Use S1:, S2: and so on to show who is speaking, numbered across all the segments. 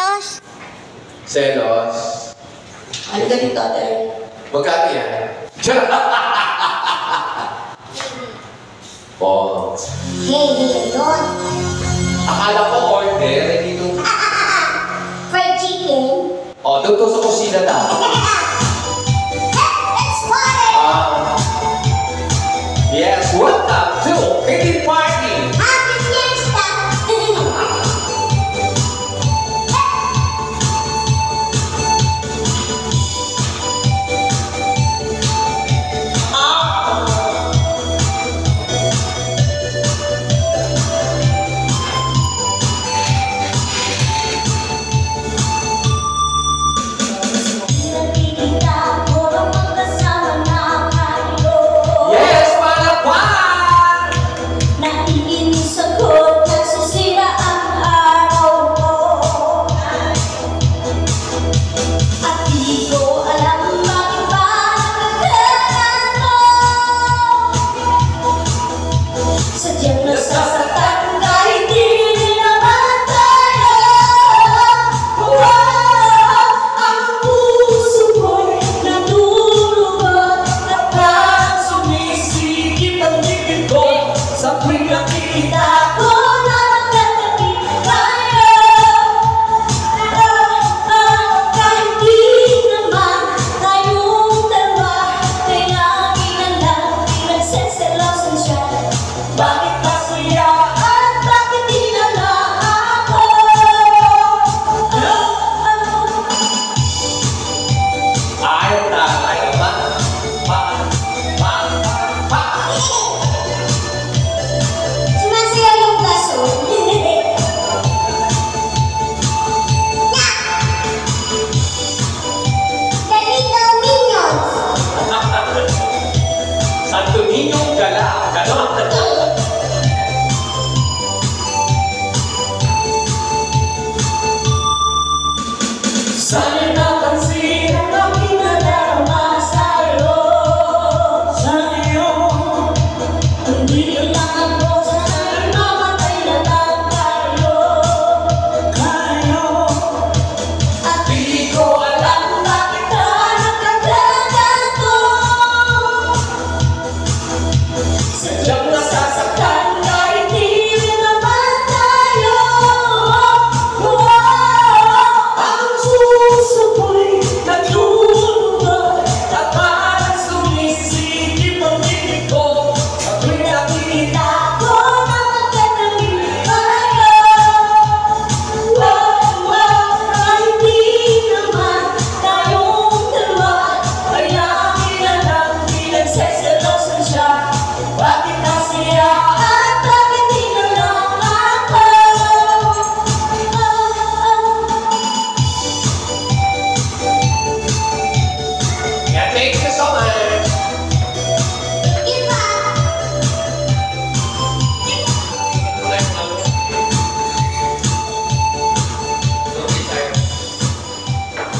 S1: Selos.
S2: Selos.
S3: Ano ka dito, ate?
S2: Magkano yan? Oh.
S1: Hey, yun.
S2: Akala ko order, hindi nung...
S1: Fried chicken.
S2: Oh, doon to sa kusina na.
S1: Let's party!
S2: Yes, welcome to Piggy Party!
S1: Happy Fiesta!
S2: Yes, palakpan!
S1: Naiinis ako kasi sira ang araw ko. At di ko alam bakit ba nagkakano. Sadyang nasasaktan kahit di naman tayo. Ang puso ko'y natulungan at parang sumisikip ang dibdib ko.
S2: Sa tuwing
S1: Nakikita ko na magkatabi tayo. Kahit di naman tayong dalawa, kay lagi na lang pinagseselosan siya. Bakit ba siya at bakit di na lang ako?
S2: ayaw na, ayaw ba?
S1: Sumasayaw yung baso. Ganito, minions.
S2: Santo Niño, gala, ganon.
S1: Sana napansin ang aking nadarama sa'yo. Hindi kailangan ko sana'y mamatay na lang tayo. At di ko alam bakit ka nagkagaganto. Sadyang nasasaktan kahit di rin naman tayo. Ang puso ko'y natulungan at parang sumisikip ang bibig ko. Sa tuwing nakikita ko na magkatabi tayo. Kahit di naman tayong dalawa, ay lagi na lang pinagseselosan siya. Bakit na siya at bakit di na lang ako?
S2: Yeah, thank you so much.
S1: Iba!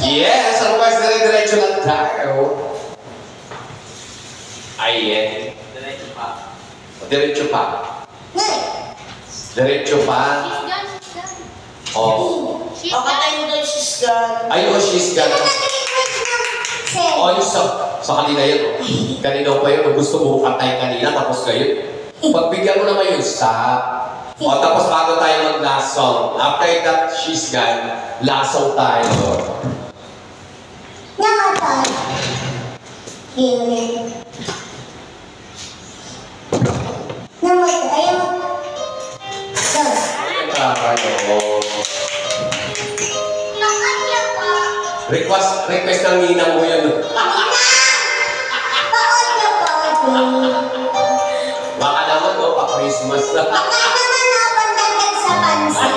S2: Yes, otherwise dire-diretso lang tayo. Ayan. Diretso pa.
S1: Nay!
S2: Diretso pa. Oh.
S3: Pakatay mo daw yung sisgan.
S2: Ay, oh, she's got...
S1: Sel.
S2: Oh, yung sa kanina yun. Oh. Kanina pa yun. Gusto mo katay kanina, tapos ngayon. Pagbigyan mo naman yung stop. O, tapos bago tayo mag-last song. After that, she's gone. Last song tayo.
S1: Namatay. Gilid. Namatay. Ayaw mo. Doon. Nakanya pa.
S2: Request ng ninang mo yun.
S1: Bakit niya pa?
S2: Baka naman ko, pa-Christmas na.
S1: Baka naman napandagdag sa pansin.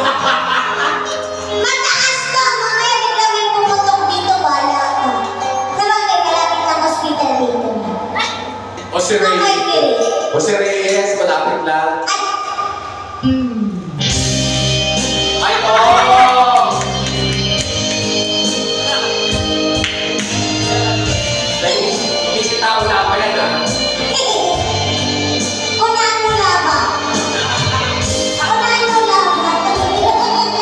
S1: Mataas to. Mamaya bigla may pumutok dito. Bala ka. Sabagay, malapit ng hospital dito.
S2: O si Reyes. O si Reyes, malapit lang. Ay, oh! Isip tao na pa yan, ha?
S1: Unahan mo lamang. Unahan mo lamang.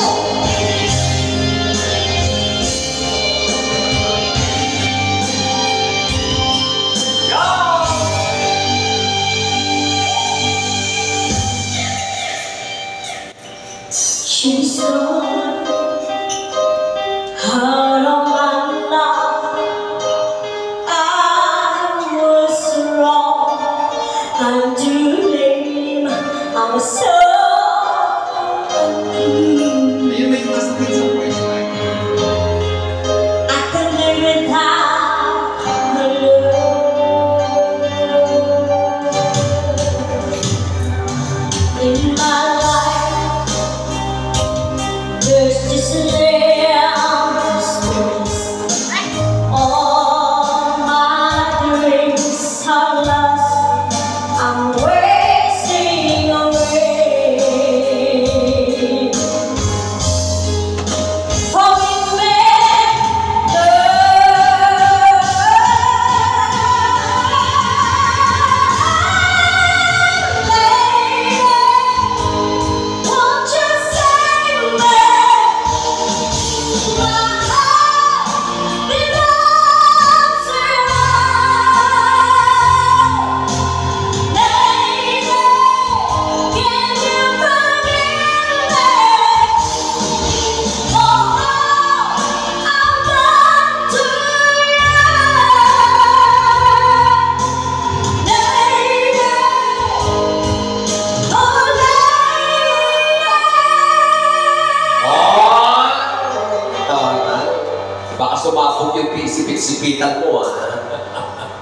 S2: Umabog yung sipit-sipitan mo, ah.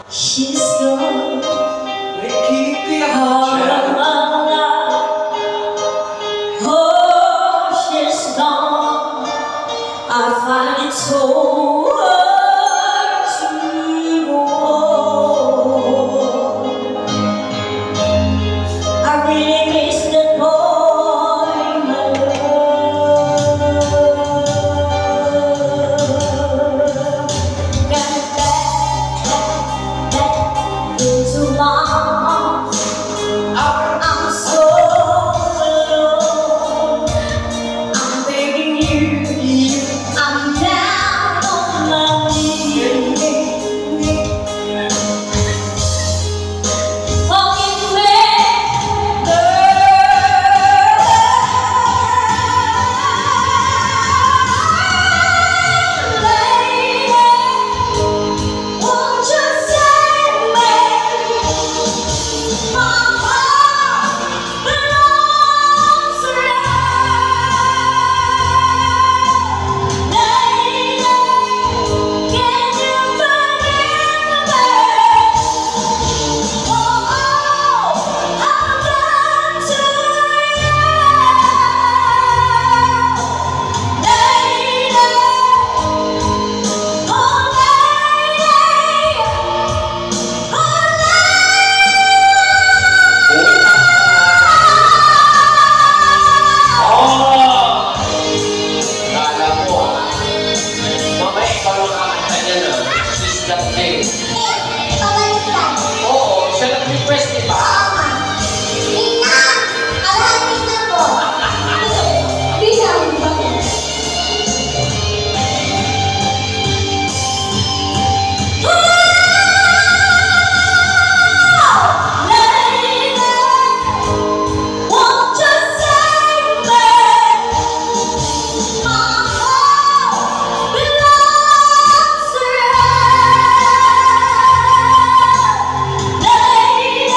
S1: She's gone.
S2: Nakikita
S1: Oh, she's gone. I find it so hard to go on. I really miss that boy, my love. Got back into my arms. I'm so alone. I'm begging you. I'm down on my knees. Forgive me, lady. Won't you save me? My heart belongs to you. Lady, can you forgive me? Oh, I've done to you. Lady, oh,
S2: Kala mo, ah. Mamaya ikaw lang kakanta niya na. She's got game.
S1: pabalik lang.
S2: Oo, siya nag-request, di ba?
S1: Tingnan! Alamin na po! Bilang ba? Lady, won't you save me? My heart belongs to you. Lady,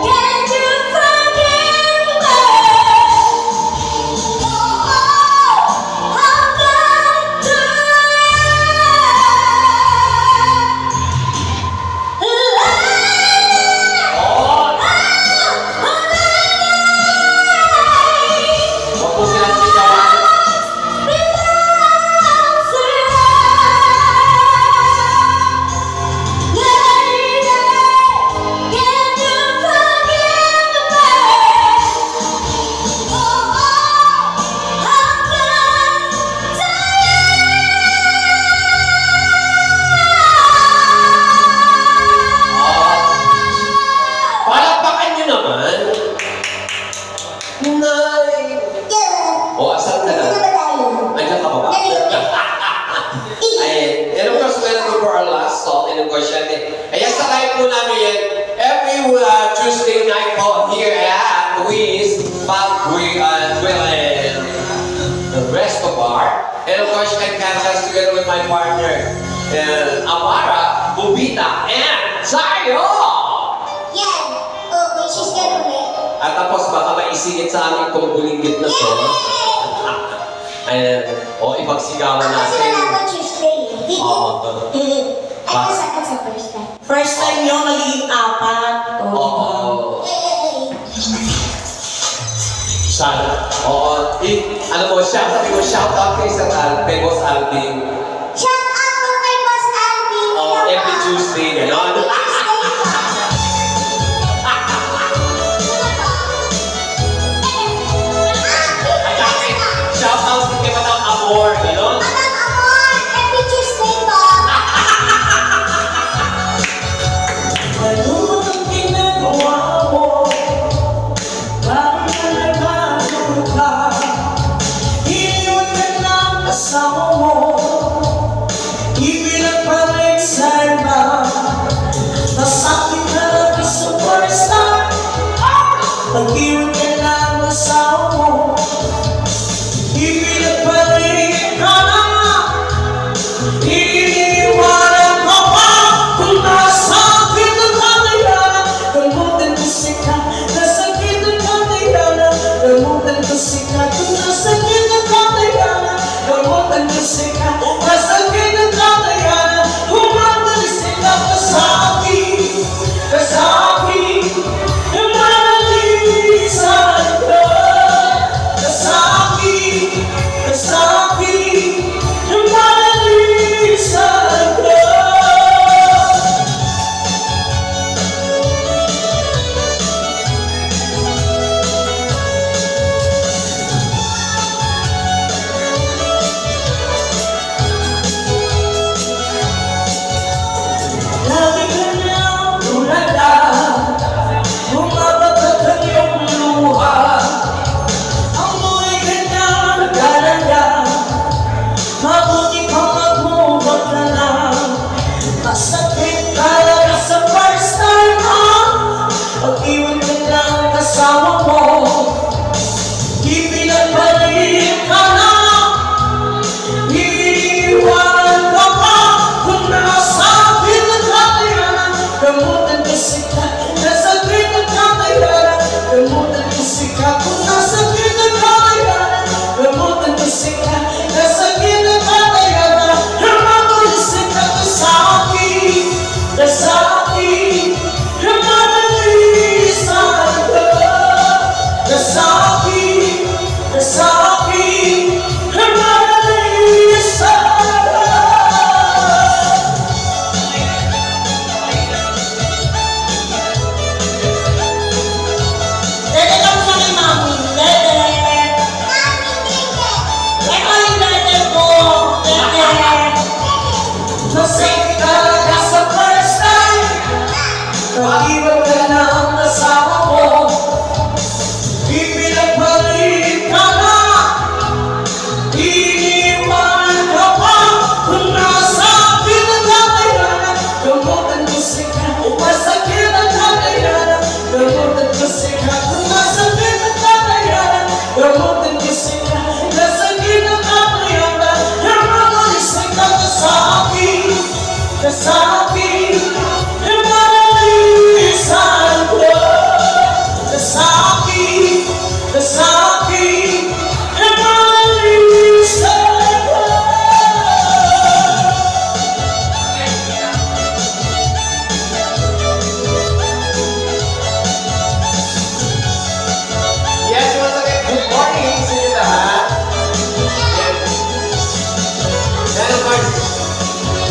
S1: can you forgive me? Oh, I've done to you.
S2: Huwag mo silang sigawan. Palakpakan niyo naman. Nay. O, asan ka na? Nandiyan ka ba ba? Ayan. And of course, welcome for our last song. And of course, yan eh. Ayan, sa live po namin yan. Every Tuesday night po here at Wiz, Pagwe, and the rest of our. And of course, you can catch us together with my partner, Amara, Bubita, and Zayo! At tapos baka maisingit sa aming tunggulinggit na to. Ayan. O, ipagsigawan natin. Oo.
S3: First time nyo, magiging apat.
S2: Oo. Sana. Oo. Ano mo, sabi mo, shout out kay Sir kay Boss Alvin. Oo, every Tuesday, gano'n. Shout out kay Madam Amor, gano'n.
S3: Pag-iwan ka ng asawa mo, ipinagpalit ka na. Iniiwanan ka pa kung nasakit ang kanilang. Gamutan ko sikat, nasakit ang kanilang. Gamutan ko sikat, kung nasakit ang kanilang. Gamutan ko sikat, nasakit ang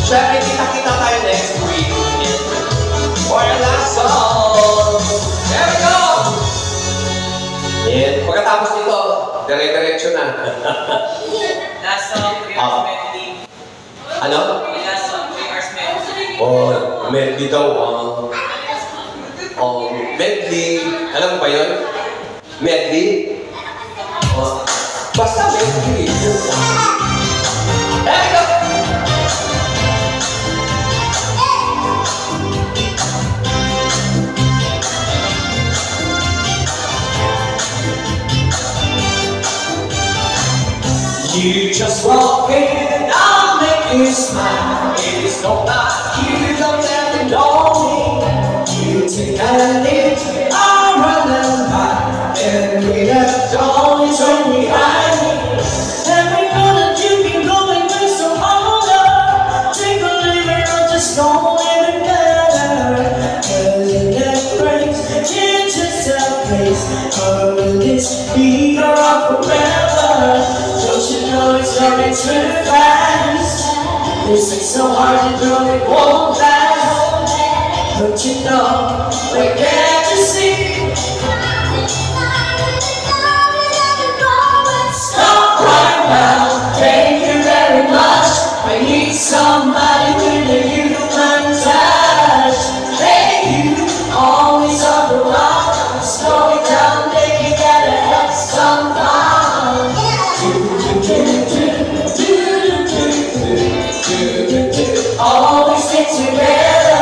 S2: Siyempre, kita-kita tayo next week. For your last song. There we go! And pagkatapos nito, dire-diretso na.
S3: Last song, 3 hours medley.
S2: Ano?
S3: Last song, 3 hours medley.
S2: Oh, medley daw. Medley. Alam mo ba yun? Medley? Basta medley. There we go! You just walk in, I'll make you smile. It is not like you don't have to know me. You take a lead, I'll run and by. And we have always run behind me.
S3: And we know that you've been going way so hard. Take a living or just don't live it better. Cause in that place, it's just a place. Or will this be around forever? Don't you know it's coming too fast? This is so hard to do, it won't last. But you know, we can't you see? Stop right now, thank you very much. I need somebody with a human touch. Hey, you, always on the run. Slow it down, baby, gotta have some fun. Always stick together.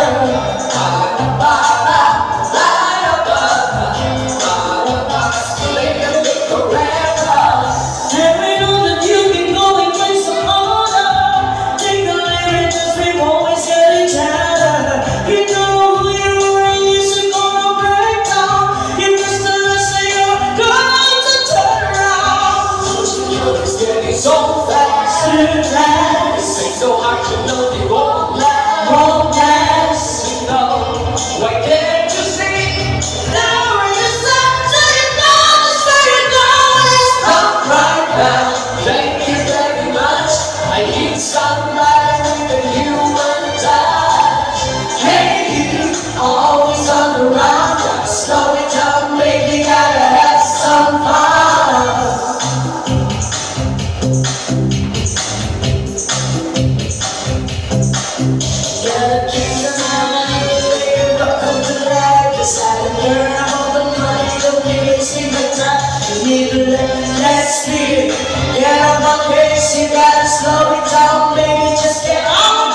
S3: And we know that you've been going way so hard. Take a living, cause we always get each other. You know who you were and you're gonna break down. You just say you're going to turn around.
S2: Don't you know it's getting so fast?
S3: Too fast.
S2: It's so hard to know it won't last.
S3: Won't last.
S2: You know, why can't you see?
S3: Now we're just up to you know, just where you're going. Stop right now.
S2: Thank you very much. I need somebody with a human touch.
S3: Hey, you, always on the run. Slow it down, baby, gotta have some fun. Gotta keep the money, welcome to life. Decide to learn all the money, don't give it single time. You need to let that speed. Get on my case, you gotta slow it down, baby, just get on.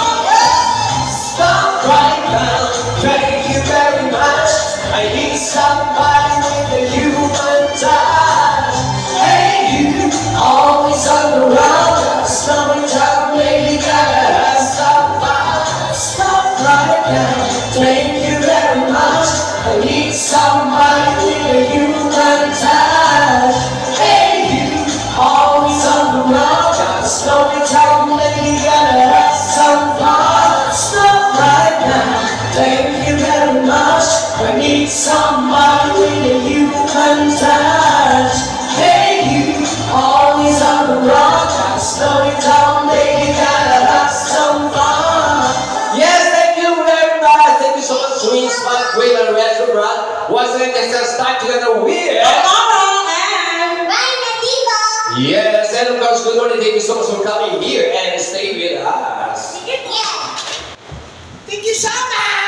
S2: Stop right now. Thank you very much. I need somebody with a human touch.
S3: Hey, you, always on the run. Slow it down, baby, gotta have some fun. Stop right now, thank you very much. I need somebody with a human touch. Hey, you, always on the run. Slow it down, baby, gotta have some fun. Stop right now, thank you very much. I need somebody with a human touch. Hey, you, always on the run. Slow it down, baby, gotta have some fun.
S2: Yes, thank you very much. Thank you so much, Swing Spot Grill and Restaurant. Once again, let's start together with yes, and of course, good morning. Thank you so much for coming here and stay with us.
S3: Thank you so much.